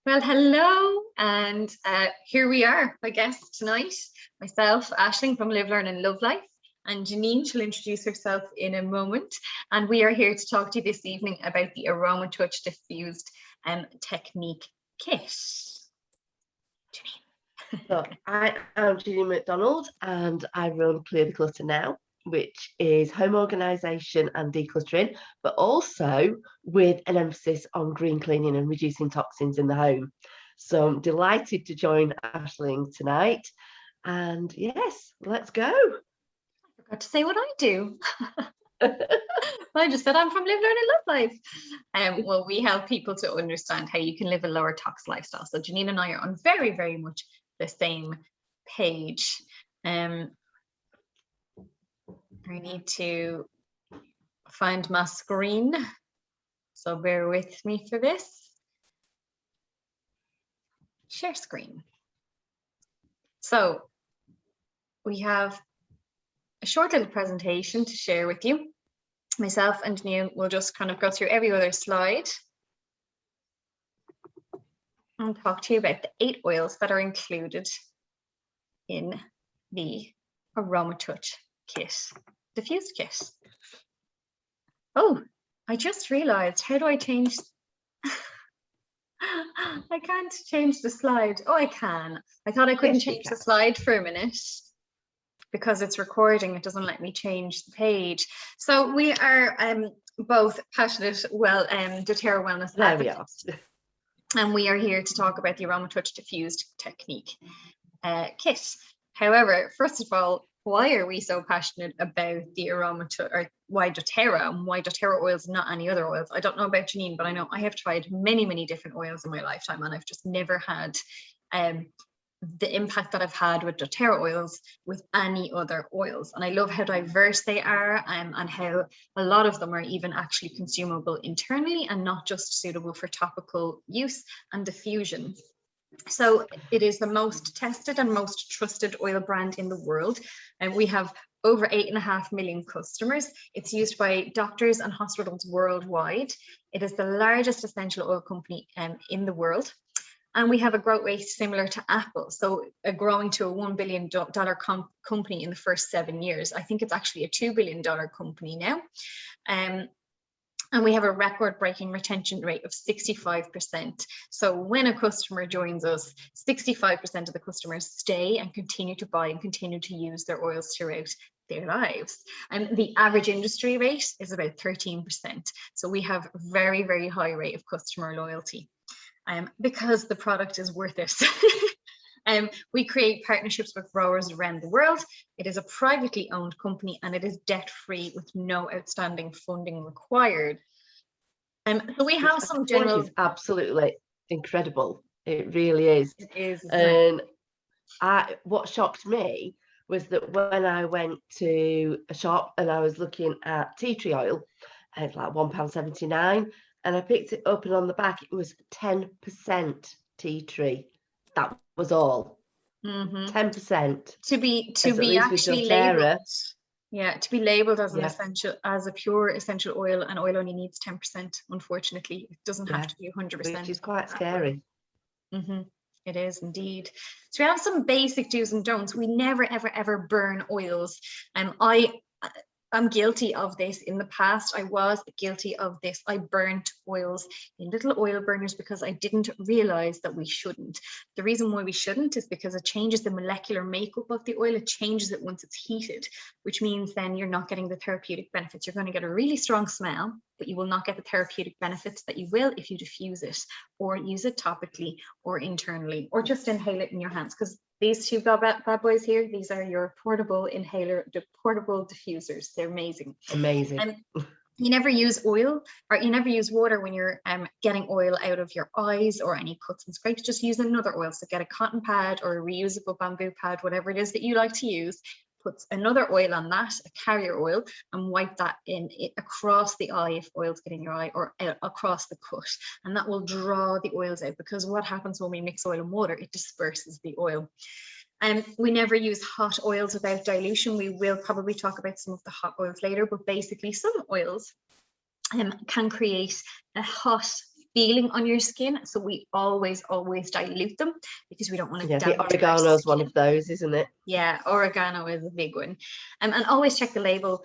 Well, hello, and here we are, I guess, tonight. Myself, Aisling from Live, Learn and Love Life, and Janine, she'll introduce herself in a moment. And we are here to talk to you this evening about the Aromatouch Diffused Technique Kit. Janine. So I am Janine McDonald and I run Clear the Clutter Now, which is home organisation and decluttering, but also with an emphasis on green cleaning and reducing toxins in the home. So I'm delighted to join Aisling tonight. And yes, let's go. I forgot to say what I do. I just said I'm from Live, Learn and Love Life. Well, we help people to understand how you can live a lower tox lifestyle. So Janine and I are on very, very much the same page. I need to find my screen, so bear with me for this. Share screen. So we have a short little presentation to share with you. Myself and Janine will just kind of go through every other slide and talk to you about the 8 oils that are included in the Aromatouch Kit, Diffused Kit. Oh, I just realized, how do I change? I can't change the slide. Oh, I can. I thought I couldn't change the slide for a minute because it's recording. It doesn't let me change the page. So we are both passionate, doTERRA wellness advocates. And we are here to talk about the Aromatouch Diffused Technique Kit. However, first of all, why are we so passionate about the Aromatouch, or why doTERRA, and why doTERRA oils, not any other oils? I don't know about Janine, but I know I have tried many, many different oils in my lifetime, and I've just never had the impact that I've had with doTERRA oils with any other oils. And I love how diverse they are, and how a lot of them are even actually consumable internally and not just suitable for topical use and diffusion. So it is the most tested and most trusted oil brand in the world, and we have over 8.5 million customers. It's used by doctors and hospitals worldwide. It is the largest essential oil company in the world, and we have a growth rate similar to Apple, so growing to a $1 billion company in the first 7 years. I think it's actually a $2 billion company now. And we have a record-breaking retention rate of 65%. So when a customer joins us, 65% of the customers stay and continue to buy and continue to use their oils throughout their lives. And the average industry rate is about 13%. So we have very, very high rate of customer loyalty because the product is worth it. We create partnerships with growers around the world. It is a privately owned company and it is debt-free with no outstanding funding required. So we have some general... It's absolutely incredible. It really is. It is. And what shocked me was that when I went to a shop and I was looking at tea tree oil, it's like £1.79, and I picked it up and on the back it was 10% tea tree. That was all. 10%. To be actually labeled. Yeah, to be labeled as an essential, as a pure essential oil, and oil only needs 10%. Unfortunately, it doesn't have to be 100%. Which is quite scary. It is indeed. So we have some basic do's and don'ts. We never, ever, ever burn oils. I'm guilty of this. In the past, I was guilty of this. I burnt oils in little oil burners because I didn't realize that we shouldn't. The reason why we shouldn't is because it changes the molecular makeup of the oil. It changes it once it's heated, which means then you're not getting the therapeutic benefits. You're going to get a really strong smell, but you will not get the therapeutic benefits that you will if you diffuse it or use it topically or internally or just inhale it in your hands. Because these two bad boys here, these are your portable inhaler, portable diffusers. They're amazing. Amazing. And you never use oil, or you never use water when you're getting oil out of your eyes or any cuts and scrapes. Just use another oil. So get a cotton pad or a reusable bamboo pad, whatever it is that you like to use. Put another oil on that, a carrier oil, and wipe that in across the eye if oil's getting your eye, or across the cut, and that will draw the oils out, because what happens when we mix oil and water, it disperses the oil. And we never use hot oils without dilution. We will probably talk about some of the hot oils later, but basically some oils can create a hot feeling on your skin. So we always dilute them because we don't want to damage the our oregano is one skin. of those, isn't it? Yeah, oregano is a big one. And always check the label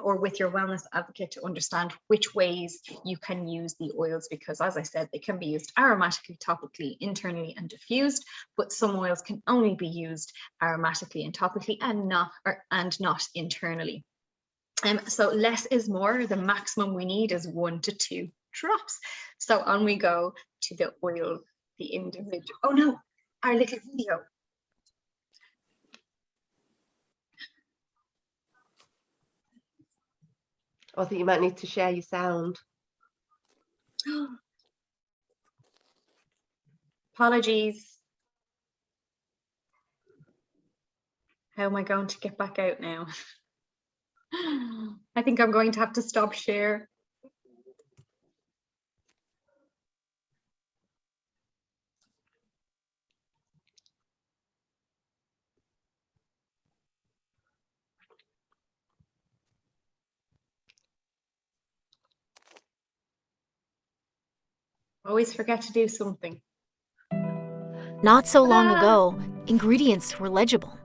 or with your wellness advocate to understand which ways you can use the oils, because as I said, they can be used aromatically, topically, internally and diffused, but some oils can only be used aromatically and topically and not internally. So less is more. The maximum we need is 1 to 2 drops. So on we go to the oil, the individual. Oh no, our little video. I think you might need to share your sound. Apologies. How am I going to get back out now? I think I'm going to have to stop share. Always forget to do something. Not so long ago, ingredients were legible,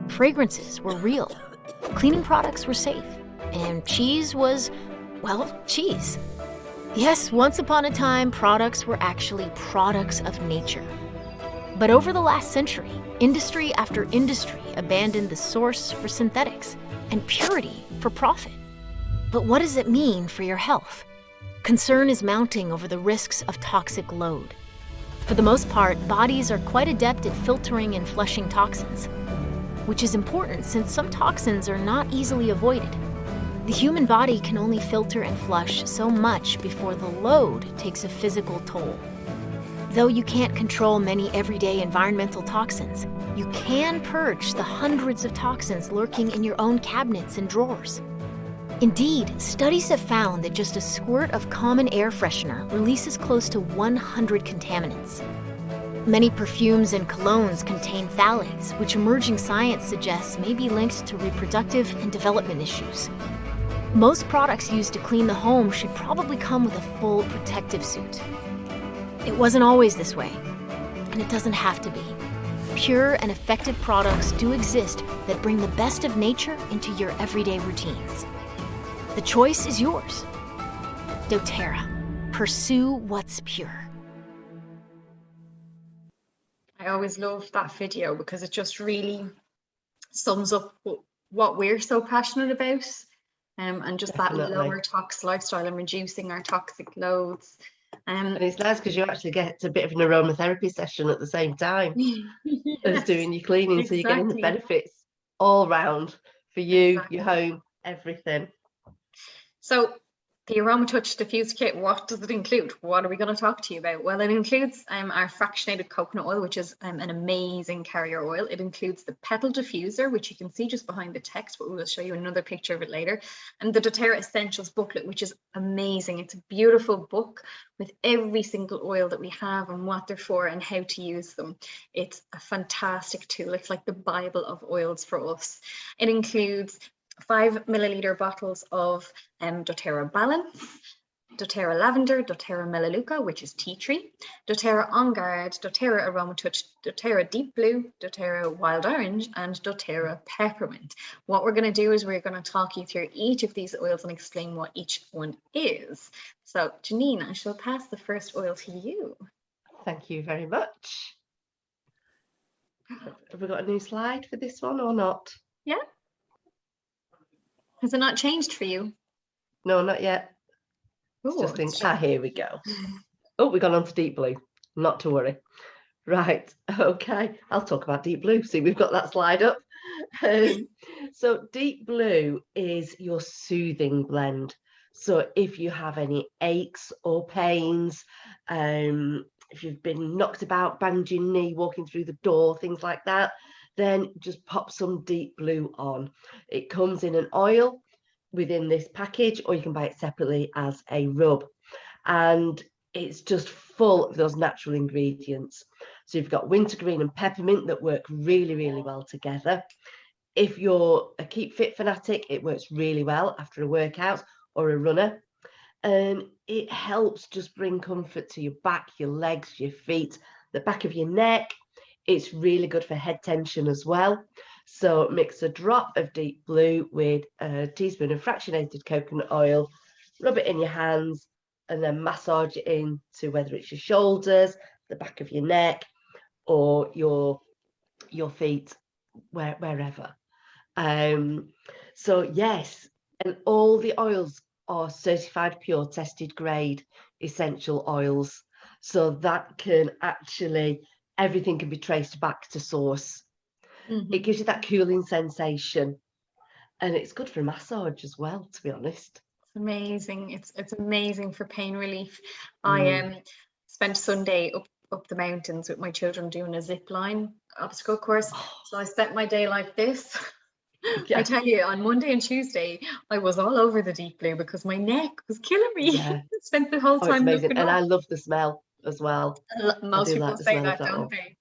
fragrances were real, cleaning products were safe, and cheese was, well, cheese. Yes, once upon a time, products were actually products of nature. But over the last century, industry after industry abandoned the source for synthetics and purity for profit. But what does it mean for your health? Concern is mounting over the risks of toxic load. For the most part, bodies are quite adept at filtering and flushing toxins, which is important since some toxins are not easily avoided. The human body can only filter and flush so much before the load takes a physical toll. Though you can't control many everyday environmental toxins, you can purge the hundreds of toxins lurking in your own cabinets and drawers. Indeed, studies have found that just a squirt of common air freshener releases close to 100 contaminants. Many perfumes and colognes contain phthalates, which emerging science suggests may be linked to reproductive and development issues. Most products used to clean the home should probably come with a full protective suit. It wasn't always this way, and it doesn't have to be. Pure and effective products do exist that bring the best of nature into your everyday routines. The choice is yours. doTERRA. Pursue what's pure. I always love that video because it just really sums up what we're so passionate about, and just Definitely. that lower tox lifestyle and reducing our toxic loads. And it's nice because you actually get a bit of an aromatherapy session at the same time as doing your cleaning. So you're getting the benefits all round for you, your home, everything. So the Aromatouch Diffuser Kit, what does it include? What are we going to talk to you about? Well, it includes our fractionated coconut oil, which is an amazing carrier oil. It includes the petal diffuser, which you can see just behind the text, but we will show you another picture of it later. And the doTERRA Essentials booklet, which is amazing. It's a beautiful book with every single oil that we have and what they're for and how to use them. It's a fantastic tool. It's like the Bible of oils for us. It includes 5 milliliter bottles of doTERRA Balance, doTERRA Lavender, doTERRA Melaleuca, which is tea tree, doTERRA On Guard, doTERRA Aromatouch, doTERRA Deep Blue, doTERRA Wild Orange, and doTERRA Peppermint. What we're going to do is we're going to talk you through each of these oils and explain what each one is. So, Janine, I shall pass the first oil to you. Thank you very much. Have we got a new slide for this one or not? Yeah. Has it not changed for you? No, not yet. Ooh, here we go. Oh, we've gone on to deep blue. Not to worry. Right, okay. I'll talk about deep blue. See, we've got that slide up. So deep blue is your soothing blend. So if you have any aches or pains, if you've been knocked about, banged your knee walking through the door, things like that, then just pop some deep blue on. It comes in an oil within this package, or you can buy it separately as a rub. And it's just full of those natural ingredients. So you've got wintergreen and peppermint that work really, really well together. If you're a Keep Fit fanatic, it works really well after a workout or a runner. and it helps just bring comfort to your back, your legs, your feet, the back of your neck. It's really good for head tension as well. So mix a drop of deep blue with a teaspoon of fractionated coconut oil, rub it in your hands, and then massage it into whether it's your shoulders, the back of your neck, or your feet, wherever. So yes, and all the oils are certified pure, tested grade essential oils. So that can actually, everything can be traced back to source. It gives you that cooling sensation, and it's good for a massage as well, to be honest. It's amazing. It's amazing for pain relief. I spent Sunday up the mountains with my children doing a zip line obstacle course. So I spent my day like this. Yeah. I tell you, on Monday and Tuesday, I was all over the deep blue because my neck was killing me. Yeah. Spent the whole Oh, it's time amazing. looking And up. I love the smell as well. Most do people like the say smell of that, that don't one. they?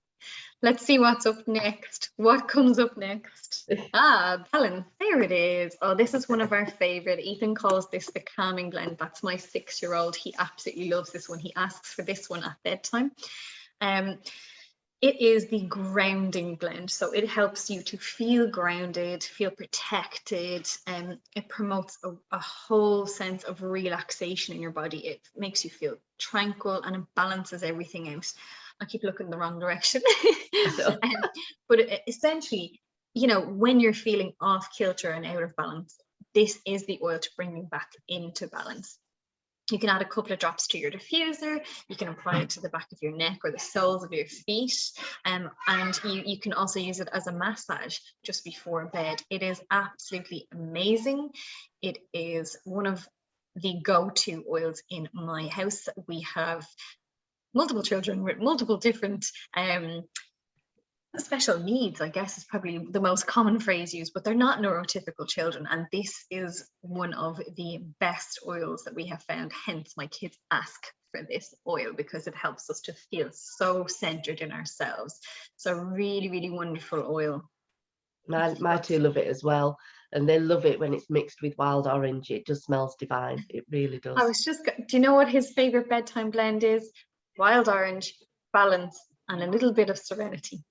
Let's see what's up next. What comes up next? Balance. There it is. Oh, this is one of our favorite. Ethan calls this the calming blend. That's my 6-year-old. He absolutely loves this one. He asks for this one at bedtime. It is the grounding blend. So it helps you to feel grounded, feel protected, and it promotes a whole sense of relaxation in your body. It makes you feel tranquil and it balances everything out. I keep looking the wrong direction. But essentially, you know, when you're feeling off kilter and out of balance, this is the oil to bring you back into balance. You can add a couple of drops to your diffuser. You can apply it to the back of your neck or the soles of your feet. And you can also use it as a massage just before bed. It is absolutely amazing. It is one of the go-to oils in my house. We have multiple children with multiple different special needs, I guess is probably the most common phrase used, but they're not neurotypical children. And this is one of the best oils that we have found. Hence, my kids ask for this oil because it helps us to feel so centered in ourselves. So really, really wonderful oil. My two love it as well. And they love it when it's mixed with wild orange. It just smells divine. It really does. I was just, do you know what his favorite bedtime blend is? Wild orange, balance, and a little bit of serenity.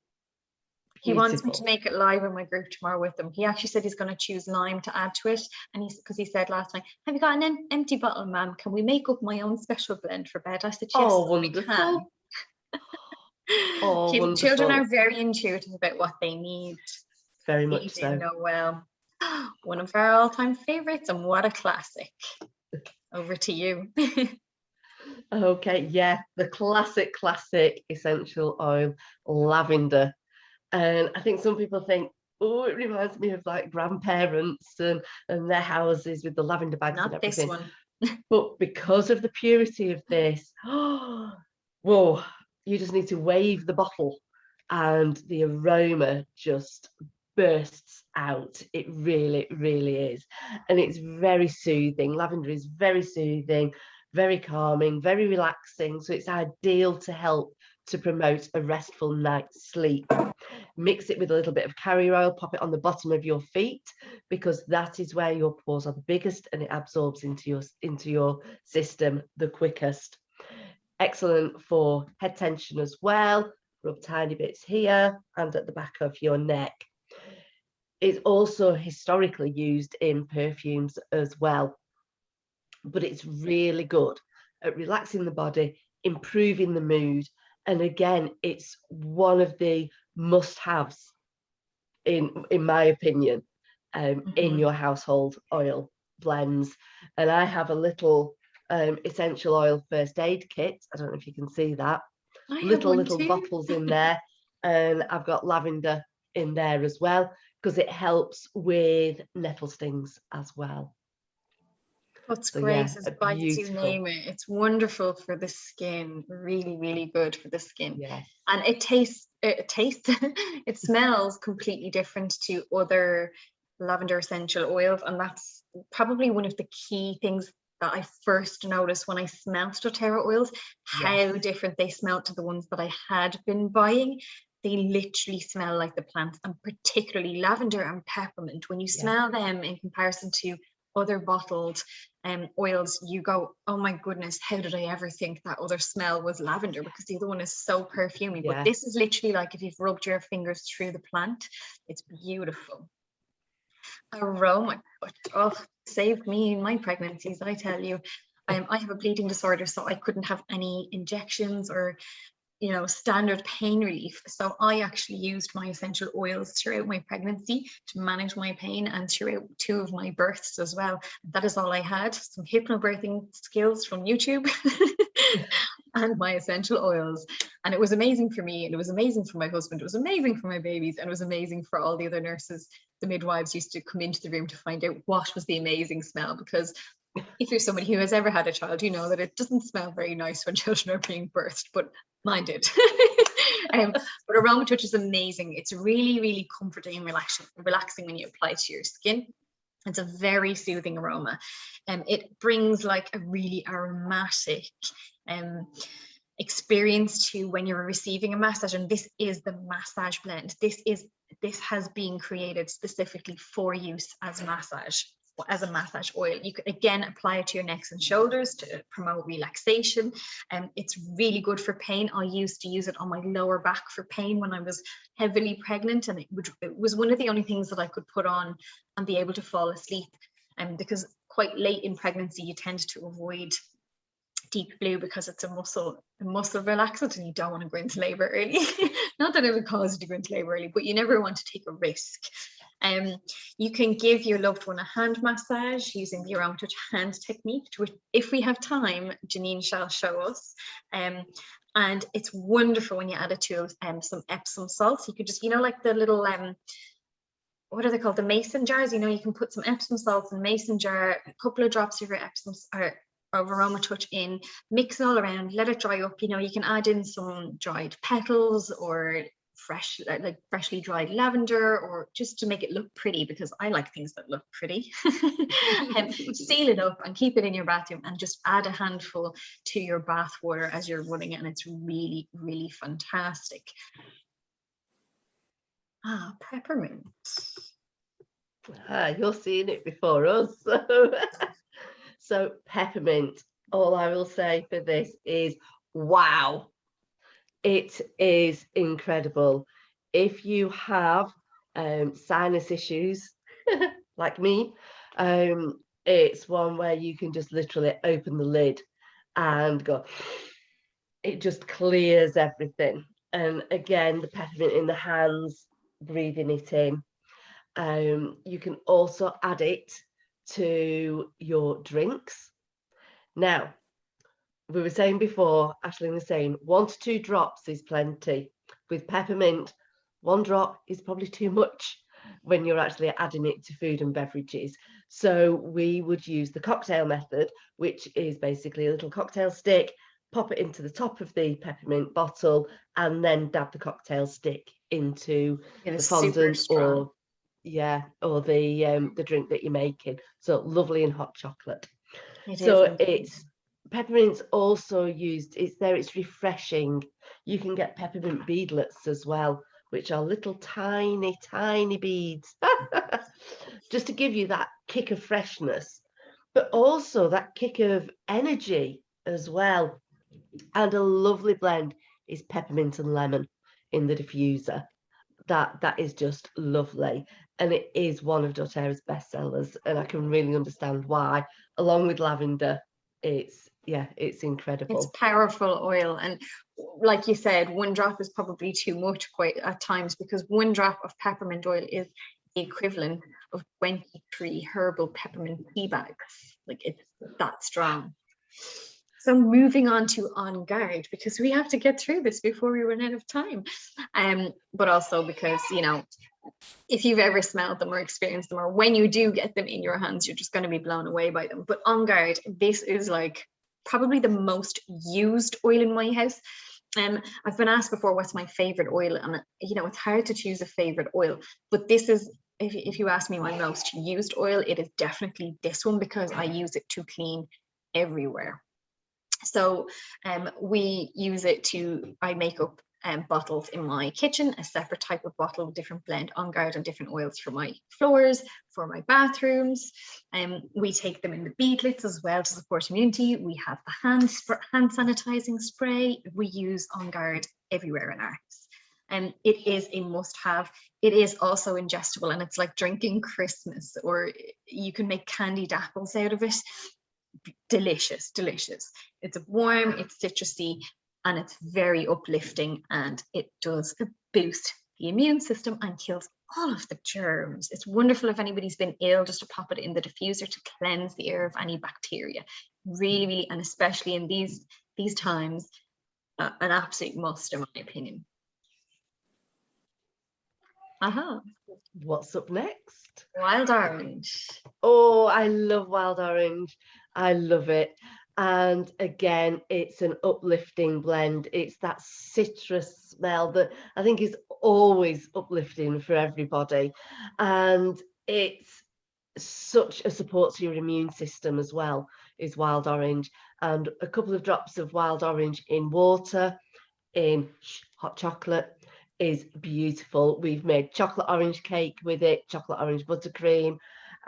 He wants me to make it live in my group tomorrow with him. He actually said he's going to choose lime to add to it. And because he said last night, have you got an empty bottle, ma'am? Can we make up my own special blend for bed? I said, yes, wonderful. we can. Wonderful. Children are very intuitive about what they need. Very much so. Know well. One of our all-time favorites, and what a classic. Over to you. Okay, yeah, the classic essential oil, lavender. And I think some people think, oh, it reminds me of like grandparents and their houses with the lavender bags and everything. Not this one. But because of the purity of this, whoa, you just need to wave the bottle and the aroma just bursts out. It really, really is. And it's very soothing. Lavender is very soothing, very calming, very relaxing. So it's ideal to help to promote a restful night's sleep. Mix it with a little bit of carrier oil, pop it on the bottom of your feet, because that is where your pores are the biggest and it absorbs into your system the quickest. Excellent for head tension as well. Rub tiny bits here and at the back of your neck. It's also historically used in perfumes as well, but it's really good at relaxing the body, improving the mood. And again, it's one of the must-haves, in my opinion, in your household oil blends. And I have a little essential oil first aid kit. I don't know if you can see that. Little bottles in there. And I've got lavender in there as well, because it helps with nettle stings as well. What's great is bites, you name it. It's wonderful for the skin. Really, really good for the skin. Yes. And it smells completely different to other lavender essential oils. And that's probably one of the key things that I first noticed when I smelled doTERRA oils, how different they smelled to the ones that I had been buying. They literally smell like the plants, and particularly lavender and peppermint. When you smell them in comparison to other bottled oils, you go, oh my goodness, how did I ever think that other smell was lavender, because the other one is so perfumey. But this is literally like if you've rubbed your fingers through the plant. It's beautiful. Aromatouch, oh, saved me in my pregnancies, I tell you. I have a bleeding disorder, so I couldn't have any injections or, you know, standard pain relief. So I actually used my essential oils throughout my pregnancy to manage my pain, and throughout 2 of my births as well. That is all I had, some hypnobirthing skills from YouTube and my essential oils. And it was amazing for me, and it was amazing for my husband, it was amazing for my babies, and it was amazing for all the other nurses. The midwives used to come into the room to find out what was the amazing smell, because if you're somebody who has ever had a child, you know that it doesn't smell very nice when children are being birthed, but mine did. But Aromatouch is amazing. It's really, really comforting and relaxing when you apply it to your skin. It's a very soothing aroma, and it brings like a really aromatic experience to when you're receiving a massage. And this is the massage blend. This has been created specifically for use as a massage oil. You can again apply it to your necks and shoulders to promote relaxation, and it's really good for pain. I used to use it on my lower back for pain when I was heavily pregnant, and it was one of the only things that I could put on and be able to fall asleep, because quite late in pregnancy you tend to avoid deep blue because it's a muscle relaxant, and you don't want to go into labor early. Not that it would cause you to go into labor early, but you never want to take a risk. You can give your loved one a hand massage using the Aromatouch hand technique, which, if we have time, Janine shall show us. And it's wonderful when you add it to some Epsom salts. You could just, you know, like the little what are they called, the mason jars, you know, you can put some Epsom salts in a mason jar, a couple of drops of your Epsom or of Aromatouch in, mix it all around, let it dry up. You know, you can add in some dried petals or freshly dried lavender, or just to make it look pretty, because I like things that look pretty. And seal it up and keep it in your bathroom, and just add a handful to your bath water as you're running it, and it's really, really fantastic. Peppermint. You're seeing it before us. So peppermint, all I will say for this is, wow, it is incredible. If you have sinus issues like me, it's one where you can just literally open the lid and go, it just clears everything. And again, the peppermint in the hands, breathing it in. You can also add it to your drinks. Now, we were saying before, Aislíng was saying 1 to 2 drops is plenty. With peppermint, 1 drop is probably too much when you're actually adding it to food and beverages. So we would use the cocktail method, which is basically a little cocktail stick, pop it into the top of the peppermint bottle, and then dab the cocktail stick into the fondant or the drink that you're making. So lovely and hot chocolate. It's peppermint's also used, it's refreshing. You can get peppermint beadlets as well, which are little tiny beads, just to give you that kick of freshness, but also that kick of energy as well. And a lovely blend is peppermint and lemon in the diffuser. That is just lovely, and it is one of doTERRA's bestsellers, and I can really understand why, along with lavender. It's incredible. It's powerful oil, and like you said, 1 drop is probably too much quite at times, because 1 drop of peppermint oil is the equivalent of 23 herbal peppermint tea bags. Like, it's that strong. So moving on to On Guard, because we have to get through this before we run out of time. But also because, you know, if you've ever smelled them or experienced them, or when you do get them in your hands, you're just going to be blown away by them. But On Guard, this is like probably the most used oil in my house. I've been asked before, what's my favorite oil? And, you know, it's hard to choose a favorite oil, but this is, if you ask me my most used oil, it is definitely this one, because I use it to clean everywhere. So we use it to eye makeup bottles in my kitchen, a separate type of bottle with different blend On Guard and different oils for my floors, for my bathrooms. We take them in the beadlets as well to support immunity. We have the hand sanitizing spray. We use On Guard everywhere in our house. It is a must-have. It is also ingestible, and it's like drinking Christmas, or you can make candied apples out of it. Delicious, delicious. It's warm, it's citrusy, and it's very uplifting, and it does boost the immune system and kills all of the germs. It's wonderful if anybody's been ill, just to pop it in the diffuser to cleanse the air of any bacteria. Really, really, and especially in these times, an absolute must, in my opinion. What's up next? Wild orange. Oh, I love wild orange. I love it. And again, it's an uplifting blend. It's that citrus smell that I think is always uplifting for everybody. And it's such a support to your immune system as well, is wild orange. And a couple of drops of wild orange in water, in hot chocolate, is beautiful. We've made chocolate orange cake with it, chocolate orange buttercream,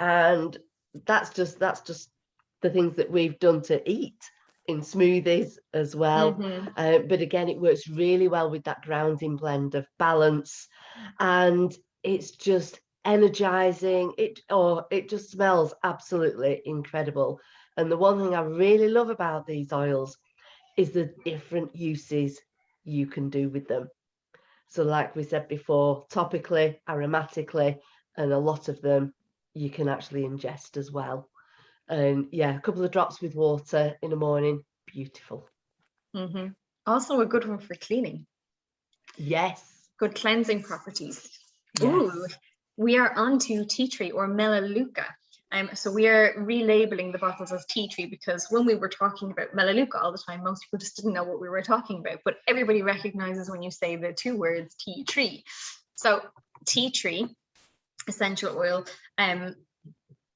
and that's just the things that we've done to eat in smoothies as well. But again, it works really well with that grounding blend of balance, and it's just energizing. It just smells absolutely incredible. And the one thing I really love about these oils is the different uses you can do with them. So like we said before, topically, aromatically, and a lot of them you can actually ingest as well. And yeah, a couple of drops with water in the morning, beautiful. Also a good one for cleaning. Yes. Good cleansing properties. Yes. Ooh, we are on to tea tree or melaleuca. So we are relabeling the bottles as tea tree, because when we were talking about melaleuca all the time, most people just didn't know what we were talking about, but everybody recognizes when you say the two words tea tree. So tea tree essential oil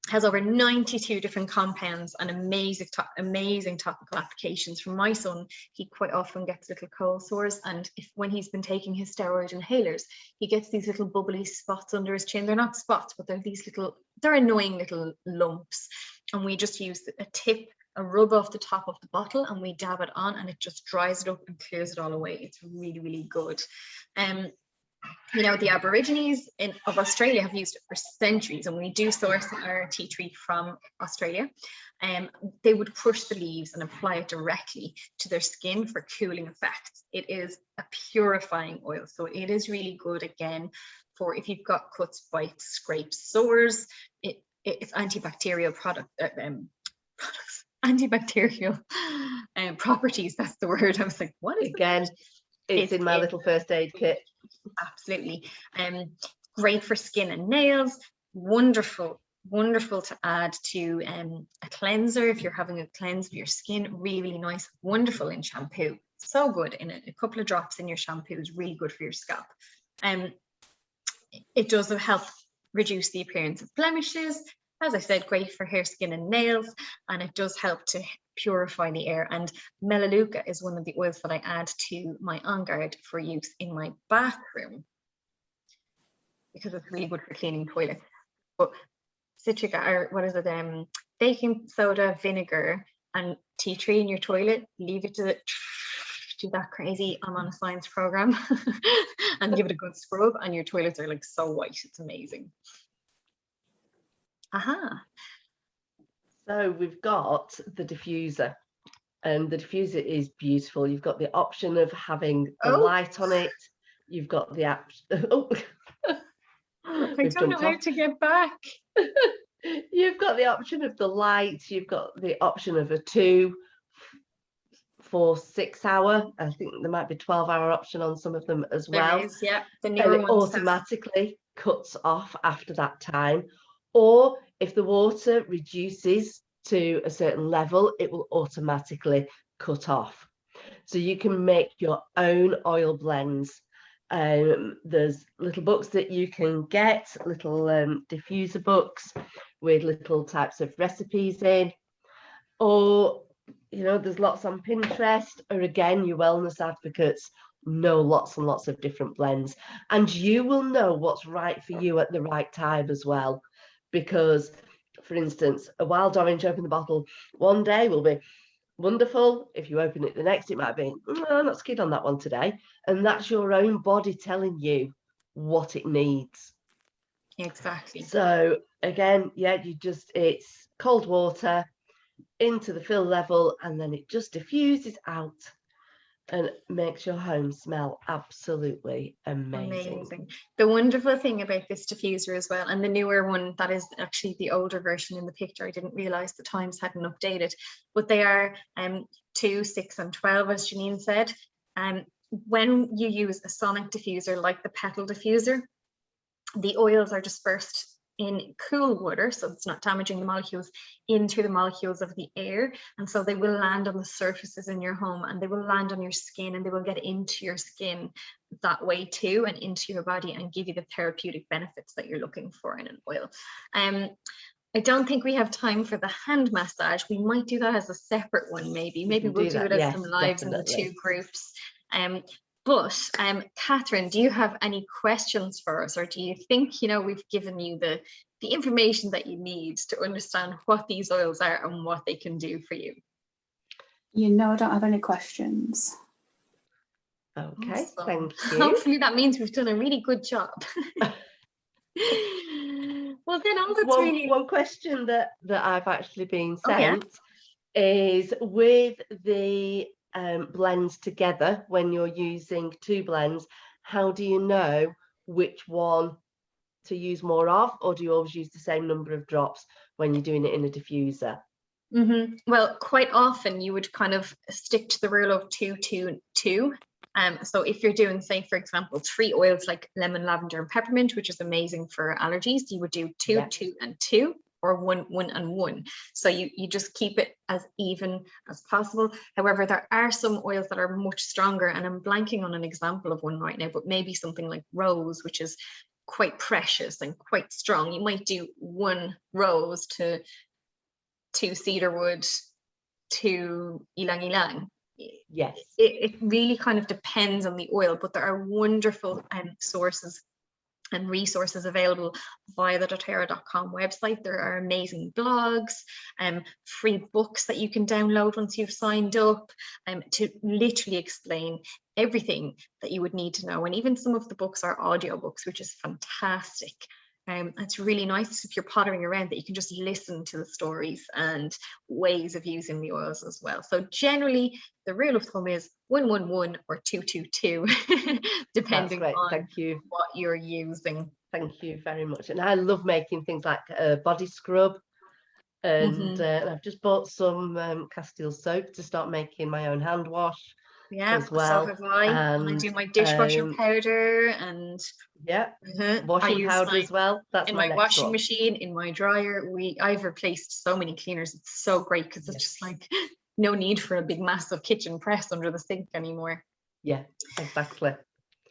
has over 92 different compounds and amazing topical applications. For my son, he quite often gets little cold sores, and when he's been taking his steroid inhalers, he gets these little bubbly spots under his chin. They're not spots, but they're annoying little lumps, and we just use a rub off the top of the bottle, and we dab it on, and it just dries it up and clears it all away. It's really, really good. You know, the Aborigines of Australia have used it for centuries, and we do source our tea tree from Australia. They would crush the leaves and apply it directly to their skin for cooling effects. It is a purifying oil, so it is really good, again, for if you've got cuts, bites, scrapes, sores. It's antibacterial antibacterial properties. That's the word. I was like, what is again? It's in my little first aid kit. Absolutely. Great for skin and nails. Wonderful to add to a cleanser if you're having a cleanse of your skin. Really, really nice. Wonderful in shampoo. So good in a couple of drops in your shampoo is really good for your scalp. It does help reduce the appearance of blemishes. As I said, great for hair, skin and nails, and it does help to purify the air. And melaleuca is one of the oils that I add to my On Guard for use in my bathroom, because it's really good for cleaning toilets. But baking soda, vinegar, and tea tree in your toilet, leave it to do that crazy I'm on a science program and give it a good scrub, and your toilets are like so white. It's amazing. So we've got the diffuser, and the diffuser is beautiful. You've got the option of having the light on it. You've got the app. I don't know how to get back. You've got the option of the light. You've got the option of a 2, 4, 6 hour. I think there might be 12-hour option on some of them as well. There is, yeah. The and newer it automatically cuts off after that time. Or if the water reduces to a certain level, it will automatically cut off. So you can make your own oil blends. There's little books that you can get, little diffuser books with little types of recipes in. Or, you know, there's lots on Pinterest, or again, your wellness advocates know lots and lots of different blends, and you will know what's right for you at the right time as well. Because, for instance, a wild orange open the bottle one day will be wonderful. If you open it the next, it might be, I'm not skid on that one today. And that's your own body telling you what it needs. Exactly. So again, yeah, it's cold water into the fill level, and then it just diffuses out and makes your home smell absolutely amazing. The wonderful thing about this diffuser as well, and the newer one, that is actually the older version in the picture, I didn't realize the times hadn't updated, but they are 2, 6 and 12, as Janine said. When you use a sonic diffuser like the petal diffuser, the oils are dispersed in cool water, so it's not damaging the molecules, into the molecules of the air, and so they will land on the surfaces in your home, and they will land on your skin, and they will get into your skin that way too, and into your body, and give you the therapeutic benefits that you're looking for in an oil. I don't think we have time for the hand massage. We might do that as a separate one, maybe we'll do it as some lives in the 2 groups. But Catherine, do you have any questions for us, or do you think, we've given you the information that you need to understand what these oils are and what they can do for you? I don't have any questions. Okay, awesome. Thank you. Hopefully that means we've done a really good job. Well, then all that's one question that I've actually been sent is, with the blends together, when you're using 2 blends, how do you know which one to use more of, or do you always use the same number of drops when you're doing it in a diffuser? Well, quite often you would kind of stick to the rule of 2, 2, 2. So if you're doing, say, for example, 3 oils like lemon, lavender and peppermint, which is amazing for allergies, you would do 2, 2 and 2, or 1, 1 and 1. So you just keep it as even as possible. However, there are some oils that are much stronger, and I'm blanking on an example of one right now, but maybe something like rose, which is quite precious and quite strong. You might do 1 rose to 2 cedarwood to ylang ylang. Yes, it really kind of depends on the oil, but there are wonderful sources and resources available via the doTERRA.com website. There are amazing blogs and free books that you can download once you've signed up, to literally explain everything that you would need to know. And even some of the books are audiobooks, which is fantastic. It's really nice if you're pottering around that you can just listen to the stories and ways of using the oils as well. So generally, the rule of thumb is 1, 1, 1 or 2, 2, 2, depending on what you're using. Thank you very much. And I love making things like a body scrub. And I've just bought some Castile soap to start making my own hand wash. Yeah, as well. So have I. And I do my dishwasher powder and washing powder as well. That's in my my washing machine, in my dryer. I've replaced so many cleaners. It's so great because it's just like no need for a big massive kitchen press under the sink anymore. Yeah, exactly.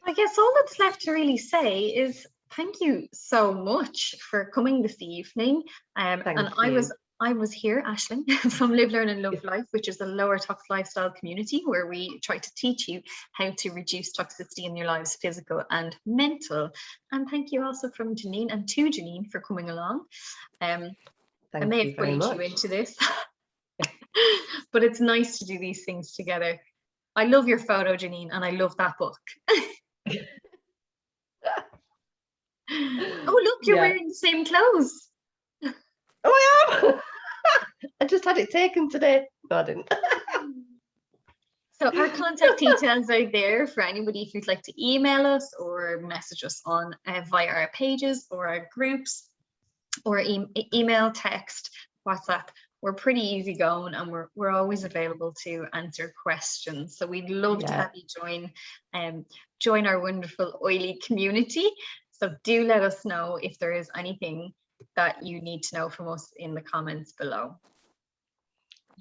I guess all that's left to really say is thank you so much for coming this evening. Thank you. I was here, Aislíng, from Live, Learn and Love Life, which is a lower tox lifestyle community where we try to teach you how to reduce toxicity in your lives, physical and mental. And thank you also from Janine and to Janine for coming along. I may have bullied you into this, but it's nice to do these things together. I love your photo, Janine, and I love that book. Oh, look, you're wearing the same clothes. Oh, I am. I just had it taken today. No, I didn't. So our contact details are there for anybody if you'd like to email us or message us on via our pages or our groups, or email, text, WhatsApp. We're pretty easygoing, and we're always available to answer questions. So we'd love to have you join our wonderful oily community. So do let us know if there is anything that you need to know from us in the comments below.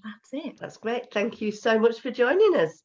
That's it. That's great. Thank you so much for joining us.